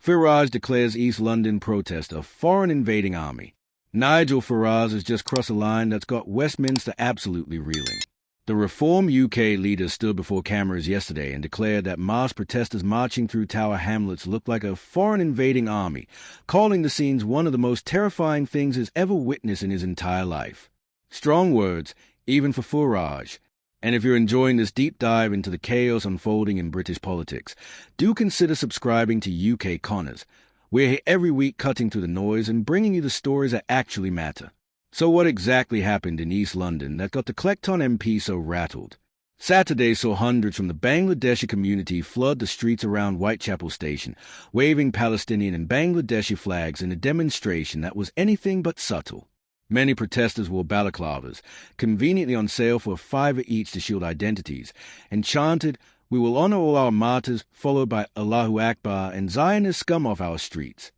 Farage declares East London protest a foreign invading army. Nigel Farage has just crossed a line that's got Westminster absolutely reeling. The Reform UK leader stood before cameras yesterday and declared that mass protesters marching through Tower Hamlets looked like a foreign invading army, calling the scenes one of the most terrifying things he's ever witnessed in his entire life. Strong words, even for Farage. And if you're enjoying this deep dive into the chaos unfolding in British politics, do consider subscribing to UK Connors. We're here every week cutting through the noise and bringing you the stories that actually matter. So what exactly happened in East London that got the Clecton MP so rattled? Saturday saw hundreds from the Bangladeshi community flood the streets around Whitechapel Station, waving Palestinian and Bangladeshi flags in a demonstration that was anything but subtle. Many protesters wore balaclavas, conveniently on sale for $5 each to shield identities, and chanted, "We will honor all our martyrs," followed by Allahu Akbar and Zionist scum off our streets.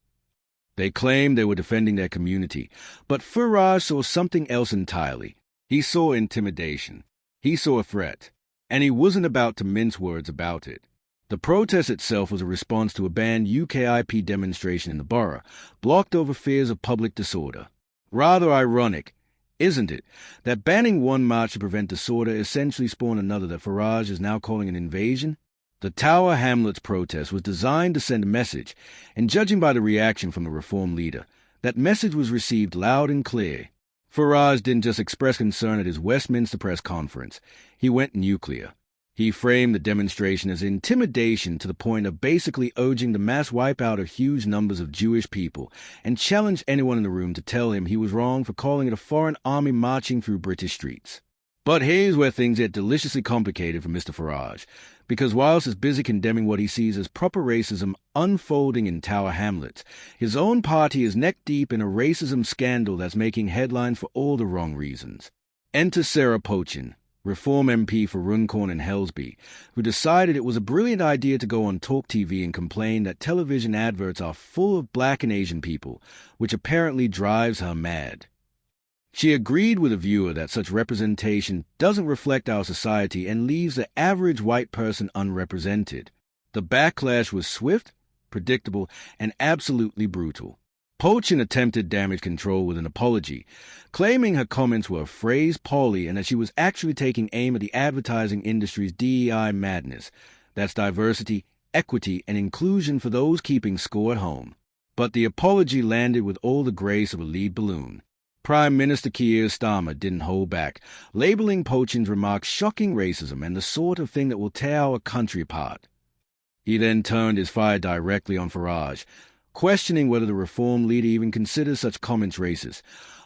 They claimed they were defending their community, but Farage saw something else entirely. He saw intimidation. He saw a threat, and he wasn't about to mince words about it. The protest itself was a response to a banned UKIP demonstration in the borough, blocked over fears of public disorder. Rather ironic, isn't it, that banning one march to prevent disorder essentially spawned another that Farage is now calling an invasion? The Tower Hamlets protest was designed to send a message, and judging by the reaction from the Reform leader, that message was received loud and clear. Farage didn't just express concern at his Westminster press conference. He went nuclear. He framed the demonstration as intimidation to the point of basically urging the mass wipeout of huge numbers of Jewish people, and challenged anyone in the room to tell him he was wrong for calling it a foreign army marching through British streets. But here's where things get deliciously complicated for Mr. Farage, because whilst he's busy condemning what he sees as proper racism unfolding in Tower Hamlets, his own party is neck-deep in a racism scandal that's making headlines for all the wrong reasons. Enter Sarah Pochin, Reform MP for Runcorn and Helsby, who decided it was a brilliant idea to go on Talk TV and complain that television adverts are full of black and Asian people, which apparently drives her mad. She agreed with a viewer that such representation doesn't reflect our society and leaves the average white person unrepresented. The backlash was swift, predictable, and absolutely brutal. Pochin attempted damage control with an apology, claiming her comments were phrased poorly and that she was actually taking aim at the advertising industry's DEI madness. That's diversity, equity, and inclusion for those keeping score at home. But the apology landed with all the grace of a lead balloon. Prime Minister Keir Starmer didn't hold back, labeling Pochin's remarks shocking racism and the sort of thing that will tear our country apart. He then turned his fire directly on Farage, questioning whether the Reform leader even considers such comments racist,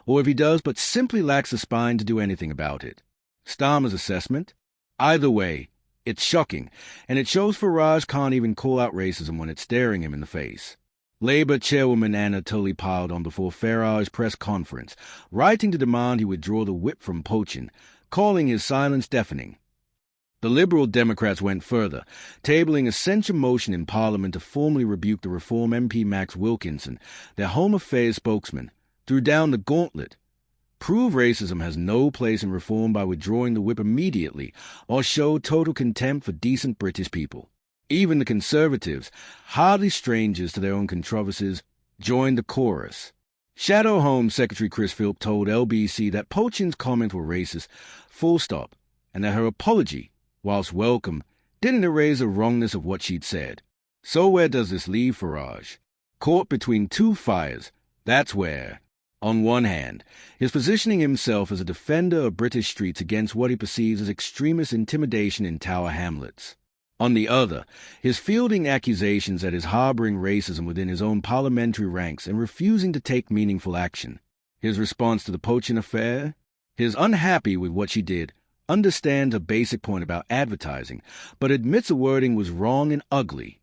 or if he does but simply lacks the spine to do anything about it. Starmer's assessment? Either way, it's shocking, and it shows Farage can't even call out racism when it's staring him in the face. Labour chairwoman Anna Tully piled on before Farage's press conference, writing to demand he withdraw the whip from Pochin, calling his silence deafening. The Liberal Democrats went further, tabling a censure motion in Parliament to formally rebuke the Reform MP Max Wilkinson, their Home Affairs spokesman, threw down the gauntlet. Prove racism has no place in Reform by withdrawing the whip immediately, or show total contempt for decent British people. Even the Conservatives, hardly strangers to their own controversies, joined the chorus. Shadow Home Secretary Chris Philp told LBC that Pochin's comments were racist, full stop, and that her apology, whilst welcome, didn't erase the wrongness of what she'd said. So where does this leave Farage? Caught between two fires, that's where. On one hand, he's positioning himself as a defender of British streets against what he perceives as extremist intimidation in Tower Hamlets. On the other, he's fielding accusations that he's harboring racism within his own parliamentary ranks and refusing to take meaningful action. His response to the Pochin affair? He's unhappy with what she did, understands a basic point about advertising, but admits the wording was wrong and ugly.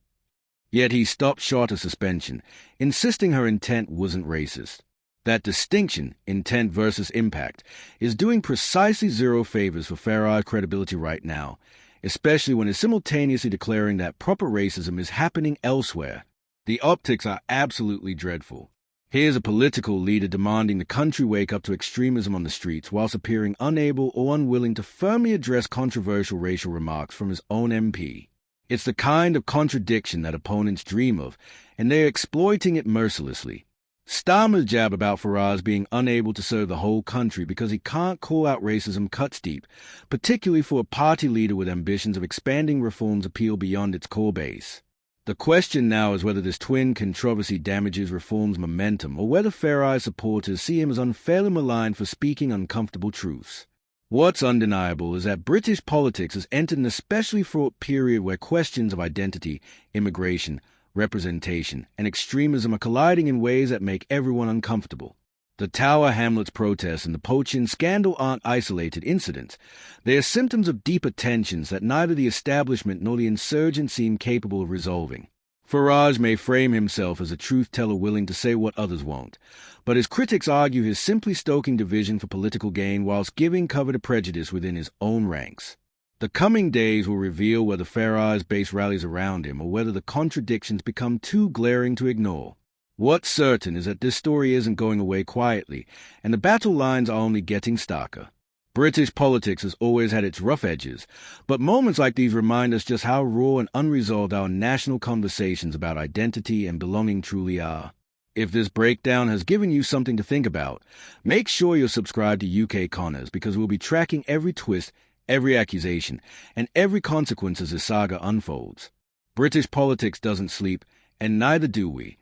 Yet he stopped short of suspension, insisting her intent wasn't racist. That distinction, intent versus impact, is doing precisely zero favors for Farage's credibility right now, especially when he's simultaneously declaring that proper racism is happening elsewhere. The optics are absolutely dreadful. Here's a political leader demanding the country wake up to extremism on the streets whilst appearing unable or unwilling to firmly address controversial racial remarks from his own MP. It's the kind of contradiction that opponents dream of, and they're exploiting it mercilessly. Starmer's jab about Farage being unable to serve the whole country because he can't call out racism cuts deep, particularly for a party leader with ambitions of expanding reforms appeal beyond its core base. The question now is whether this twin controversy damages reform's momentum or whether Farage supporters see him as unfairly maligned for speaking uncomfortable truths. What's undeniable is that British politics has entered an especially fraught period where questions of identity, immigration, representation, and extremism are colliding in ways that make everyone uncomfortable. The Tower Hamlets protests and the poaching scandal aren't isolated incidents. They are symptoms of deeper tensions that neither the establishment nor the insurgents seem capable of resolving. Farage may frame himself as a truth-teller willing to say what others won't, but his critics argue he's simply stoking division for political gain whilst giving cover to prejudice within his own ranks. The coming days will reveal whether Farage's base rallies around him or whether the contradictions become too glaring to ignore. What's certain is that this story isn't going away quietly, and the battle lines are only getting starker. British politics has always had its rough edges, but moments like these remind us just how raw and unresolved our national conversations about identity and belonging truly are. If this breakdown has given you something to think about, make sure you're subscribed to UK Connors because we'll be tracking every twist, every accusation, and every consequence as this saga unfolds. British politics doesn't sleep, and neither do we.